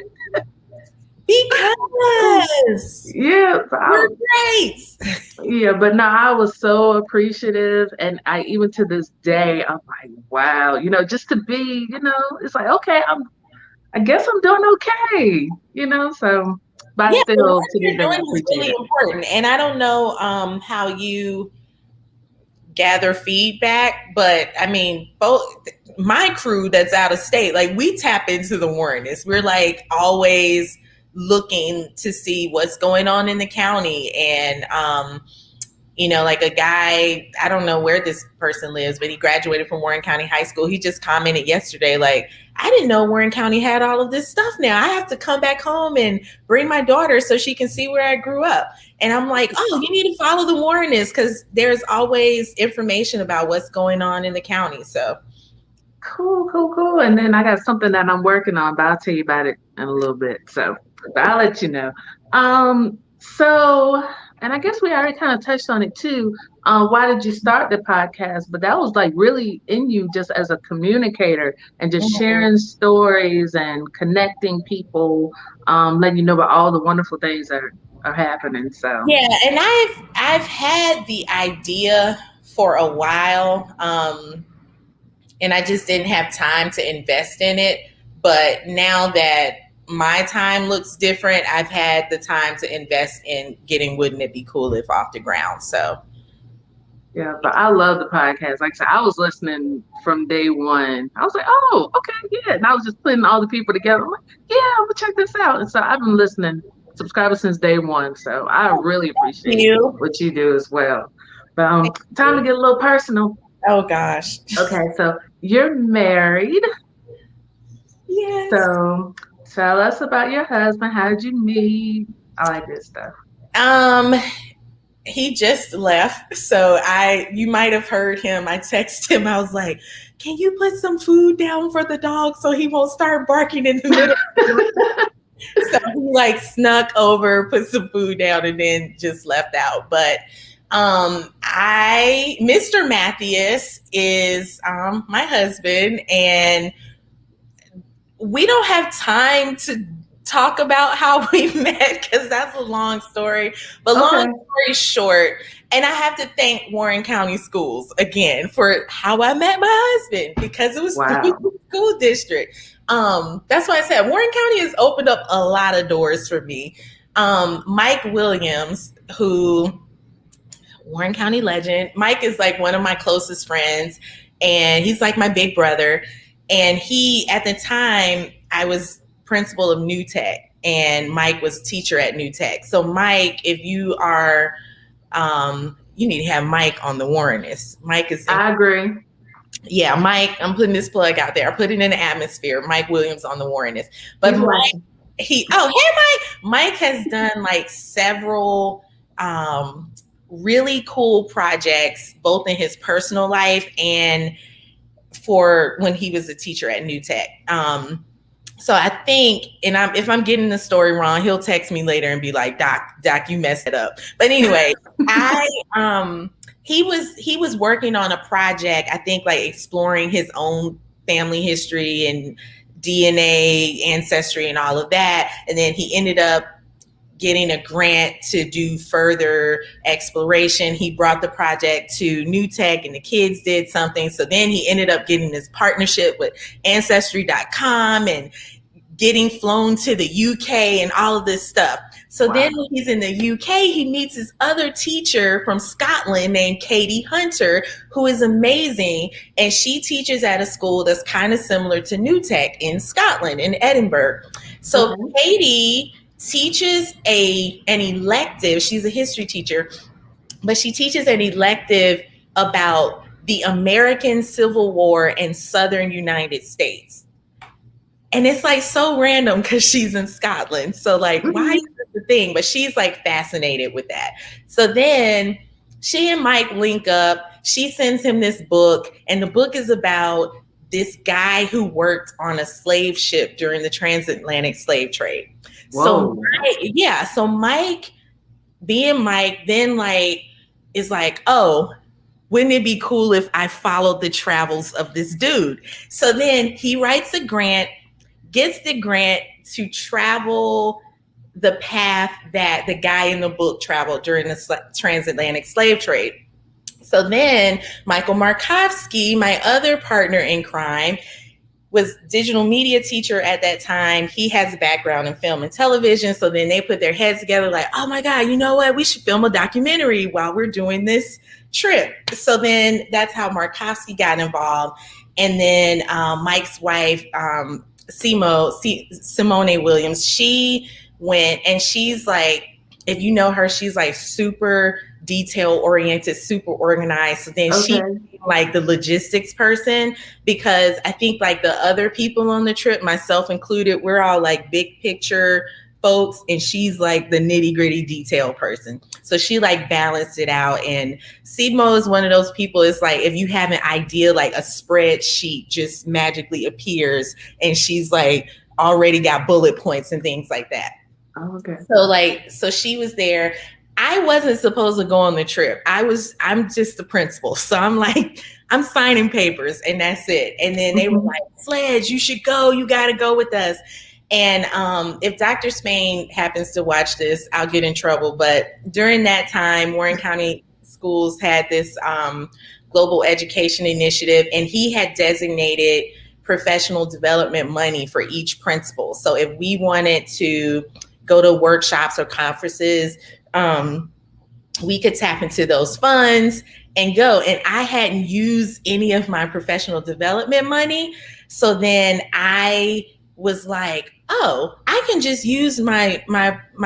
S1: Because we're great.
S2: Yeah, but no, I was so appreciative. And I, even to this day, I'm like, wow, just to be, it's like, okay, I guess I'm doing okay, so, but
S1: yeah,
S2: still,
S1: what you're doing is really important. And I don't know how you gather feedback, but I mean, both my crew that's out of state, like we tap into the Warrenists. We're like always looking to see what's going on in the county. And, like a guy, I don't know where this person lives, but he graduated from Warren County High School. He just commented yesterday, like, I didn't know Warren County had all of this stuff now. I have to come back home and bring my daughter so she can see where I grew up. And I'm like, oh, you need to follow the Warrenists because there's always information about what's going on in the county. So
S2: cool. And then I got something that I'm working on, but I'll tell you about it in a little bit. So I'll let you know. And I guess we already kind of touched on it too. Why did you start the podcast? But that was like really in you just as a communicator and just sharing stories and connecting people, letting you know about all the wonderful things that are happening. So
S1: yeah, and I've had the idea for a while, and I just didn't have time to invest in it. But now that my time looks different, I've had the time to invest in getting Wouldn't It Be Cool If off the ground. So
S2: yeah, but I love the podcast. Like I said, I was listening from day one. I was like, oh, okay, yeah. And I was just putting all the people together. I'm like, yeah, I'm gonna check this out. And so I've been listening, subscriber since day one. So I really appreciate what you do as well. But time to get a little personal.
S1: Oh gosh.
S2: Okay, so you're married.
S1: Yes.
S2: So tell us about your husband. How did you meet? I like this stuff.
S1: He just left. So you might have heard him. I texted him. I was like, can you put some food down for the dog so he won't start barking in the middle? So he like snuck over, put some food down, and then just left out. But Mr. Mathias is my husband, and we don't have time to talk about how we met because that's a long story. But long story short, and I have to thank Warren County Schools again for how I met my husband because it was through the school district. That's why I said Warren County has opened up a lot of doors for me. Mike Williams, who Warren County legend. Mike is like one of my closest friends, and he's like my big brother. And he, at the time, I was principal of New Tech, and Mike was teacher at New Tech. So Mike, if you are, you need to have Mike on the Warrenist. Mike is.
S2: I agree.
S1: Yeah, Mike, I'm putting this plug out there. I put it in the atmosphere. Mike Williams on the Warrenist. But Mike, hey Mike. Mike has done like several really cool projects, both in his personal life and for when he was a teacher at New Tech. So I think, and if I'm getting the story wrong, he'll text me later and be like, Doc, you messed it up. But anyway, he was working on a project, I think like exploring his own family history and DNA, ancestry and all of that. And then he ended up getting a grant to do further exploration. He brought the project to New Tech and the kids did something. So then he ended up getting this partnership with Ancestry.com and getting flown to the UK and all of this stuff. So then when he's in the UK, he meets his other teacher from Scotland named Katie Hunter, who is amazing. And she teaches at a school that's kind of similar to New Tech in Scotland, in Edinburgh. So Katie teaches an elective. She's a history teacher, but she teaches an elective about the American Civil War in Southern United States. And it's like so random because she's in Scotland. So like, why is this the thing? But she's like fascinated with that. So then she and Mike link up. She sends him this book, and the book is about this guy who worked on a slave ship during the transatlantic slave trade. Whoa. So Mike, being Mike, then like is like, oh, wouldn't it be cool if I followed the travels of this dude? So then he writes a grant, gets the grant to travel the path that the guy in the book traveled during the transatlantic slave trade. So then Michael Markovsky, my other partner in crime, was digital media teacher at that time. He has a background in film and television. So then they put their heads together like, oh my God, you know what? We should film a documentary while we're doing this trip. So then that's how Markovsky got involved. And then Mike's wife, Simone Williams, she went, and she's like, if you know her, she's like super detail oriented, super organized. So then she like the logistics person, because I think like the other people on the trip, myself included, we're all like big picture folks, and she's like the nitty gritty detail person. So she like balanced it out. And Simo is one of those people. It's like, if you have an idea, like a spreadsheet just magically appears, and she's like already got bullet points and things like that.
S2: Oh, okay.
S1: So she was there. I wasn't supposed to go on the trip. I'm just the principal. So I'm like, I'm signing papers and that's it. And then they were like, Sledge, you should go. You got to go with us. And if Dr. Spain happens to watch this, I'll get in trouble. But during that time, Warren County Schools had this global education initiative, and he had designated professional development money for each principal. So if we wanted to go to workshops or conferences, we could tap into those funds and go. And I hadn't used any of my professional development money. So then I was like, oh, I can just use my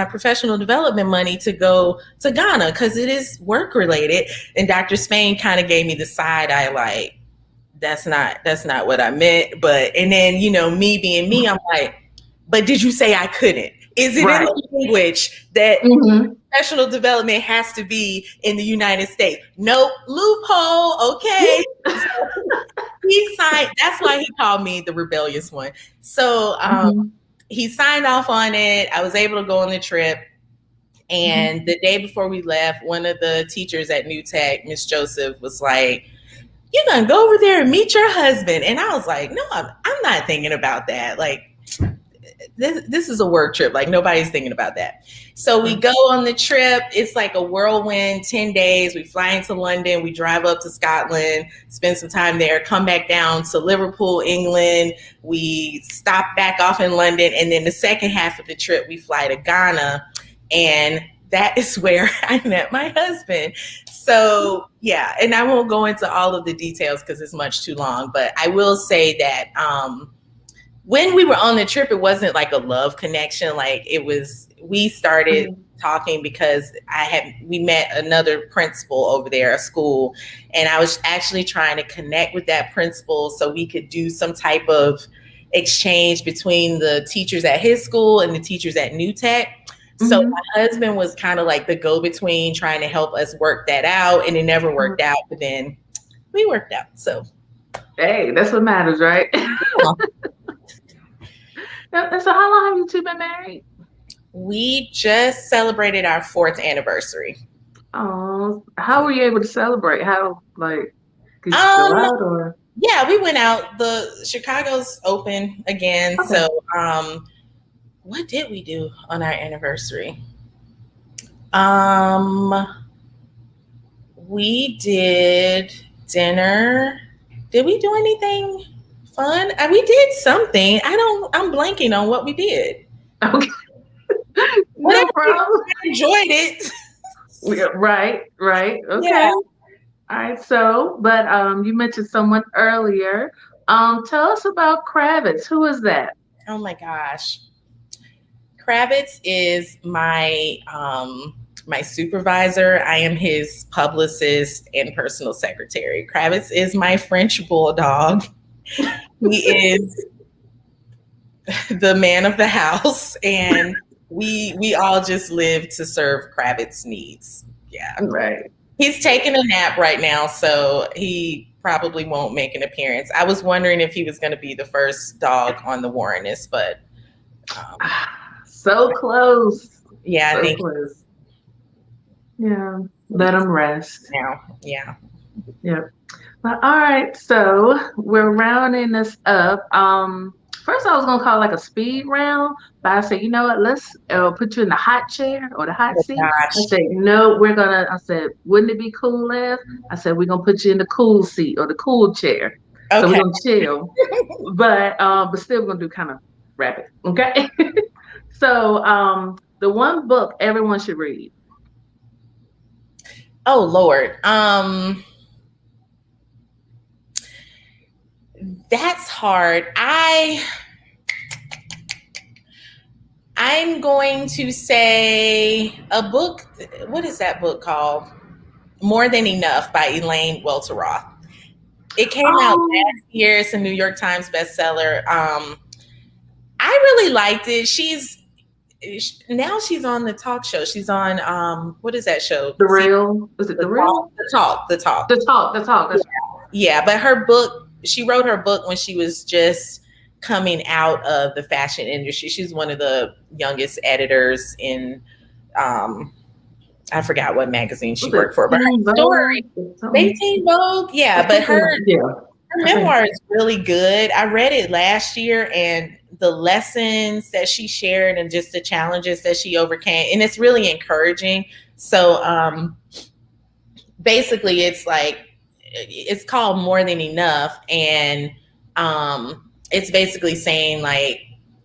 S1: professional development money to go to Ghana because it is work related. And Dr. Spain kind of gave me the side eye, like, that's not what I meant. But, and then, you know, me being me, I'm like, but did you say I couldn't? Is it in the language that professional development has to be in the United States? Nope, loophole, okay. He signed, that's why he called me the rebellious one. So he signed off on it. I was able to go on the trip. And the day before we left, one of the teachers at New Tech, Miss Joseph, was like, you're gonna go over there and meet your husband. And I was like, no, I'm not thinking about that. Like, this is a work trip. Like nobody's thinking about that. So we go on the trip. It's like a whirlwind, 10 days. We fly into London. We drive up to Scotland, spend some time there, come back down to Liverpool, England. We stop back off in London. And then the second half of the trip, we fly to Ghana. And that is where I met my husband. So yeah, and I won't go into all of the details because it's much too long, but I will say that when we were on the trip, it wasn't like a love connection. Like we started talking because we met another principal over there at school, and I was actually trying to connect with that principal so we could do some type of exchange between the teachers at his school and the teachers at New Tech. So my husband was kind of like the go-between, trying to help us work that out, and it never worked out, but then we worked out. So
S2: hey, that's what matters, right? So how long have you two been married?
S1: We just celebrated our 4th anniversary.
S2: Oh, how were you able to celebrate? How, like, did you go out or?
S1: Yeah, we went out. The Chicago's open again. Okay. So what did we do on our anniversary? We did dinner. Did we do anything fun? We did something. I'm blanking on what we did.
S2: Okay. No problem.
S1: I enjoyed it.
S2: Right. Okay. Yeah. All right. So, but you mentioned someone earlier. Tell us about Kravitz. Who is that?
S1: Oh my gosh. Kravitz is my my supervisor. I am his publicist and personal secretary. Kravitz is my French bulldog. He is the man of the house, and we all just live to serve Kravitz's needs. Yeah.
S2: Right.
S1: He's taking a nap right now, so he probably won't make an appearance. I was wondering if he was going to be the first dog on the Warrenist, but
S2: so close.
S1: Yeah, I think
S2: close. Yeah, let him rest.
S1: Now, yeah.
S2: Yep. Well, all right, so we're rounding this up. First I was gonna call it like a speed round, but I said, you know what, let's put you in the hot chair or the hot seat.
S1: Gosh.
S2: I said, no, I said, wouldn't it be cool if? I said, we're gonna put you in the cool seat or the cool chair. Okay. So we're gonna chill. but still we're gonna do kind of rapid. Okay. So the one book everyone should read.
S1: Oh Lord. That's hard. I'm going to say a book. What is that book called? More Than Enough by Elaine Welteroth. It came out last year. It's a New York Times bestseller. I really liked it. Now she's on the talk show. She's on what is that show?
S2: The Real? Is it The Real?
S1: The Talk.
S2: The Talk.
S1: Yeah, but her book, she wrote her book when she was just coming out of the fashion industry. She's one of the youngest editors in I forgot what magazine she worked for, but her story, Teen Vogue. Yeah, but her memoir is really good. I read it last year, and the lessons that she shared and just the challenges that she overcame, and it's really encouraging. So basically it's called More Than Enough, and it's basically saying, like,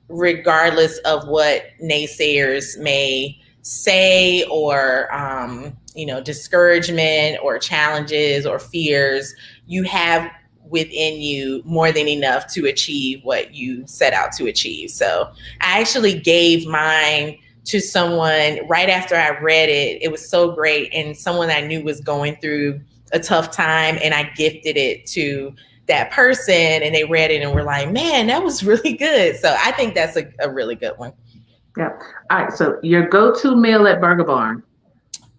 S1: regardless of what naysayers may say or discouragement or challenges or fears, you have within you more than enough to achieve what you set out to achieve. So I actually gave mine to someone right after I read it. It was so great, and someone I knew was going through a tough time, and I gifted it to that person, and they read it and were like, man, that was really good. So I think that's a really good one.
S2: Yeah. All right. So your go-to meal at Burger Barn.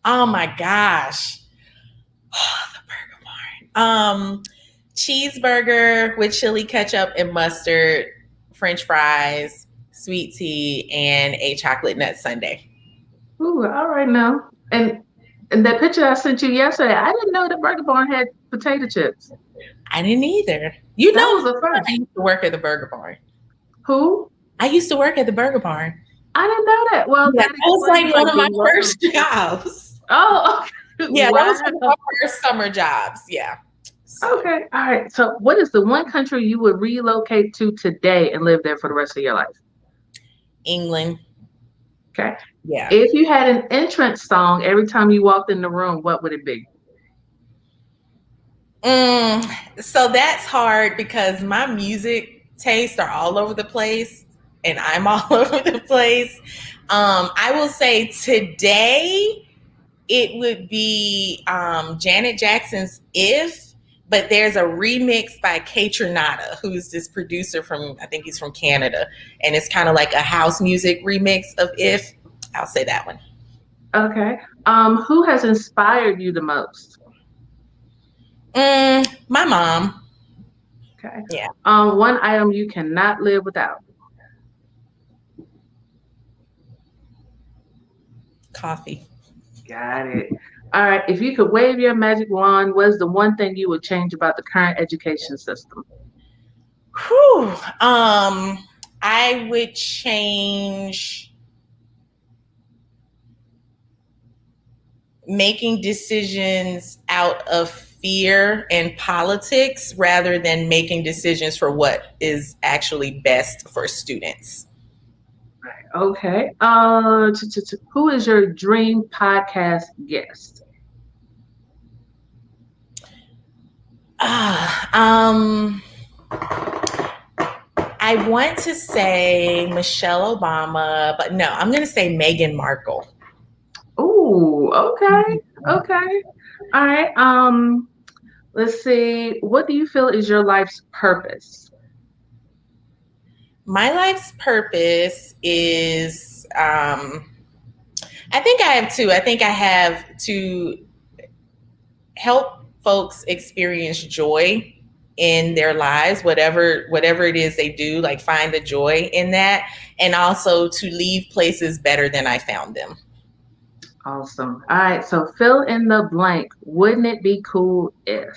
S1: Oh my gosh. Oh, the Burger Barn. Cheeseburger with chili ketchup and mustard, French fries, sweet tea, and a chocolate nut sundae.
S2: Ooh, all right now. And that picture I sent you yesterday, I didn't know that Burger Barn had potato chips.
S1: I didn't either. That was a first. I used to work at the Burger Barn.
S2: Who?
S1: I used to work at the Burger Barn.
S2: I didn't know that. Well,
S1: Yeah,
S2: that
S1: that was like
S2: explains
S1: one of my
S2: being local.
S1: first jobs.
S2: Oh, okay.
S1: Yeah, that was
S2: Wow.
S1: one of my first summer jobs. Yeah. So
S2: Okay. All right. So, what is the one country you would relocate to today and live there for the rest of your life?
S1: England.
S2: Okay.
S1: Yeah.
S2: If you had an entrance song every time you walked in the room, what would it be?
S1: So that's hard because my music tastes are all over the place and I'm all over the place. I will say today it would be Janet Jackson's If, but there's a remix by K Tronada, who's this producer from, I think he's from Canada, and it's kind of like a house music remix of If. I'll say that one.
S2: Okay. Who has inspired you the most?
S1: My mom.
S2: Okay.
S1: Yeah.
S2: One item you cannot live without.
S1: Coffee.
S2: Got it. All right. If you could wave your magic wand, what's the one thing you would change about the current education system?
S1: Whew. I would change making decisions out of fear and politics rather than making decisions for what is actually best for students.
S2: Okay. Who is your dream podcast guest?
S1: I want to say Michelle Obama, but no, I'm going to say Meghan Markle.
S2: Oh, okay. Okay. All right. Let's see. What do you feel is your life's purpose?
S1: My life's purpose is, I think I have two. I think I have to help folks experience joy in their lives, whatever it is they do, like find the joy in that, and also to leave places better than I found them.
S2: Awesome. All right. So fill in the blank. Wouldn't it be cool if?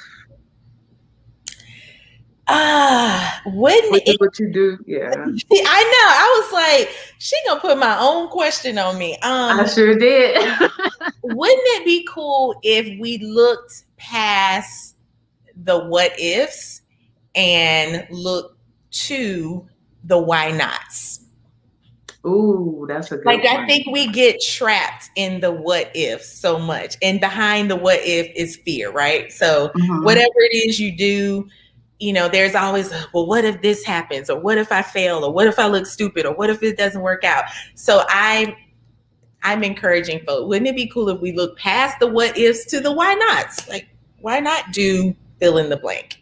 S1: Wouldn't
S2: Which is
S1: it?
S2: what you do. Yeah.
S1: I know. I was like, she gonna put my own question on me.
S2: I sure did.
S1: Wouldn't it be cool if we looked past the what ifs and looked to the why nots?
S2: Ooh, that's a good
S1: Like,
S2: one.
S1: I think we get trapped in the what if so much, and behind the what if is fear, right? So whatever it is you do, you know, there's always, well, what if this happens, or what if I fail, or what if I look stupid, or what if it doesn't work out? So I'm encouraging folks, wouldn't it be cool if we look past the what ifs to the why nots? Like, why not do fill in the blank?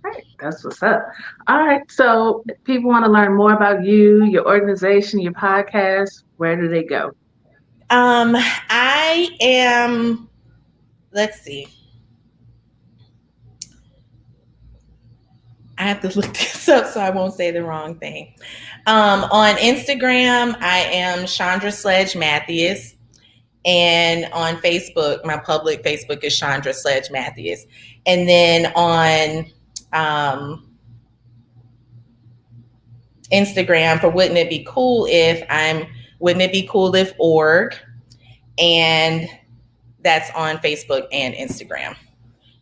S2: Right. That's what's up. All right. So if people want to learn more about you, your organization, your podcast, where do they go?
S1: I am, let's see. I have to look this up so I won't say the wrong thing. On Instagram, I am Chandra Sledge Mathias. And on Facebook, my public Facebook is Chandra Sledge Mathias. And then on Instagram for Wouldn't It Be Cool If, I'm Wouldn't It Be Cool If org. And that's on Facebook and Instagram.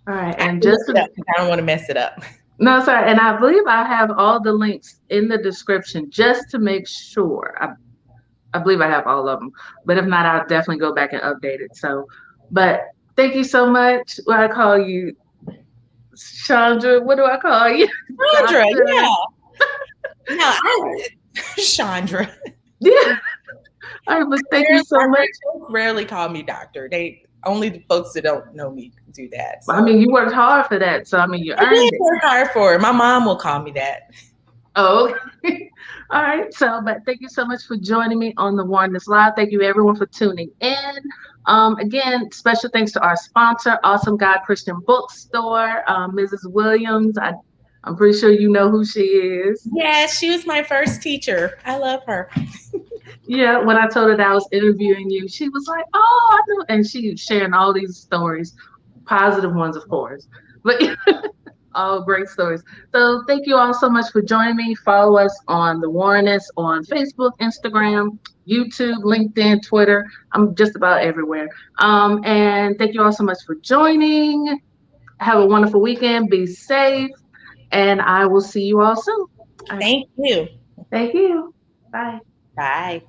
S2: All right.
S1: And I don't want to mess it up.
S2: No, sorry. And I believe I have all the links in the description just to make sure. I believe I have all of them. But if not, I'll definitely go back and update it. So, but thank you so much. What I call you, Chandra. What do I call you?
S1: Chandra, yeah. No, Chandra.
S2: Yeah. All right, but thank you so much.
S1: Rarely call me doctor. They only the folks that don't know me do that. So.
S2: I mean, you worked hard for that, so I mean, you earned it.
S1: Work hard for it. My mom will call me that.
S2: Oh, okay. All right. So, but thank you so much for joining me on the Warrenist Live. Thank you, everyone, for tuning in. Again, special thanks to our sponsor, Awesome God Christian Bookstore, Mrs. Williams. I'm pretty sure you know who she is.
S1: Yeah, she was my first teacher. I love her.
S2: Yeah, when I told her that I was interviewing you, she was like, "Oh, I know," and she was sharing all these stories, positive ones, of course. But Oh, great stories. So thank you all so much for joining me. Follow us on the Warrenist on Facebook, Instagram, YouTube, LinkedIn, Twitter. I'm just about everywhere. And thank you all so much for joining. Have a wonderful weekend. Be safe. And I will see you all soon. All right.
S1: Thank you.
S2: Thank you. Bye.
S1: Bye.